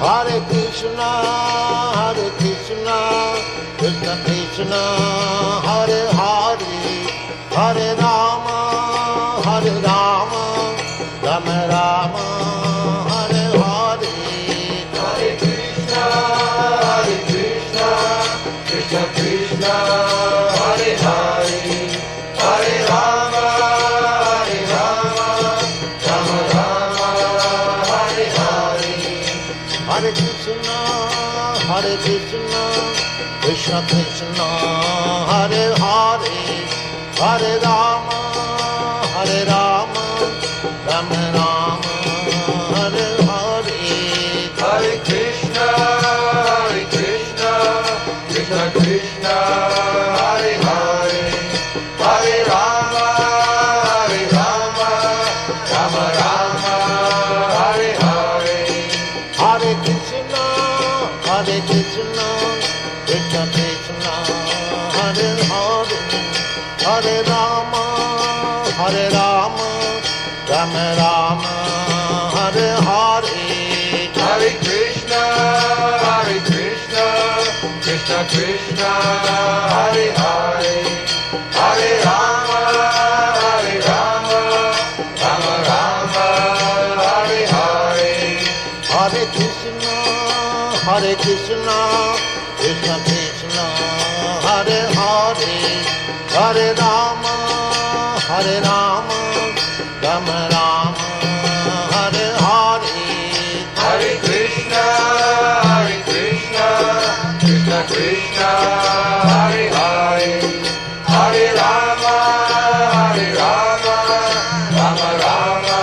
Hare Krishna, Krishna Krishna, Hare Hare, Hare Rama, Rama Rama, Hare Hare. Hare Krishna, Krishna Krishna, Hare Hare, Hare Rama, Rama Rama, Hare Hare. Hare Krishna, Krishna Krishna, Hare Hare, Hare Rama, Rama Rama, Hare Hare. Hare Krishna, Krishna Krishna, Hare Hare, Hare Rama, Rama Rama, Hare Hare. Hare Krishna, Krishna Krishna, Hare Hare, Hare Rama, Rama Rama, Hare Hare. Hare Krishna, Krishna Krishna, Hare Hare, Hare Rama, Rama Rama, Hare Hare. Hare Krishna, Krishna Krishna, Hare Hare, Hare Rama, Rama Rama, Hare Hare. Hare Krishna, Krishna Krishna, Hare Hare, Hare Rama, Rama Rama,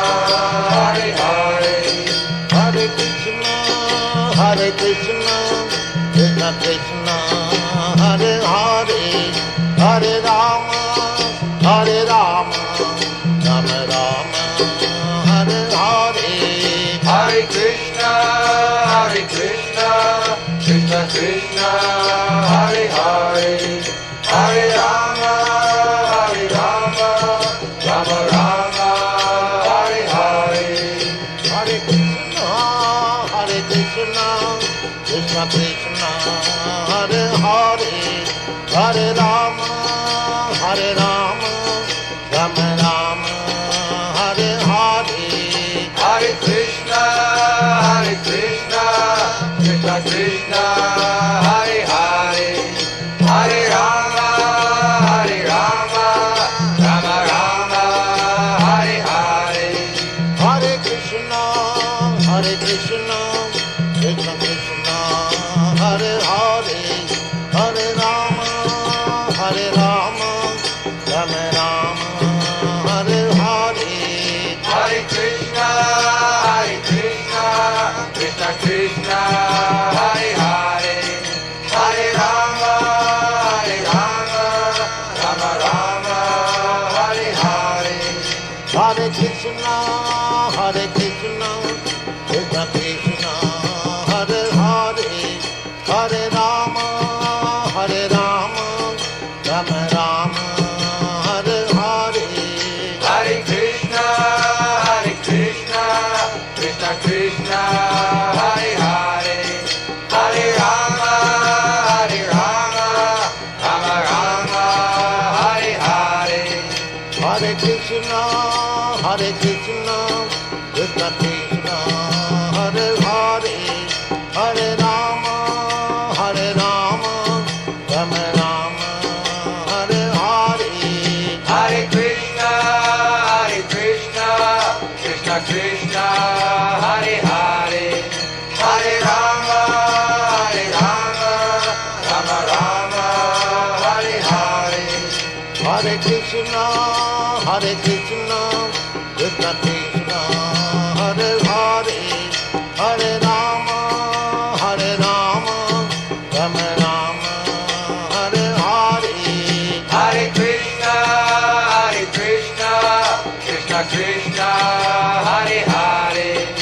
Hare Hare. Hare Krishna, Krishna Krishna, Hare Hare, Hare Rama, Rama Rama, Hare Hare. Hare Krishna, Krishna Krishna, Hare Hare, Hare Rama, Rama Rama, Hare Hare. Hare Krishna, Krishna Krishna, Hare Hare, Hare Rama, Rama Rama, Hare Hare. Hare Krishna, Krishna Krishna, Hare Hare, Hare Rama, Rama Rama, Hare Hare. Hare Krishna, Krishna Krishna, Hare Hare, Hare Rama, Rama Rama, Hare Hare. Hare Krishna, Krishna Krishna, Hare Hare, Hare Rama, Rama Rama, Hare Hare. Hare Krishna, Krishna Krishna, Hare Hare, Hare Rama, Rama Rama, Hare Hare. Hare Krishna, Krishna Krishna, Hare Hare, Hare Rama, Rama Rama, Hare Hare. Hare Krishna, Krishna Krishna, Hare Hare, Hare Rama, Rama Rama, Hare Hare. Hare Krishna, Krishna Krishna, Hare Hare, Hare Rama, Rama Rama, Hare Hare. Hare Krishna, Krishna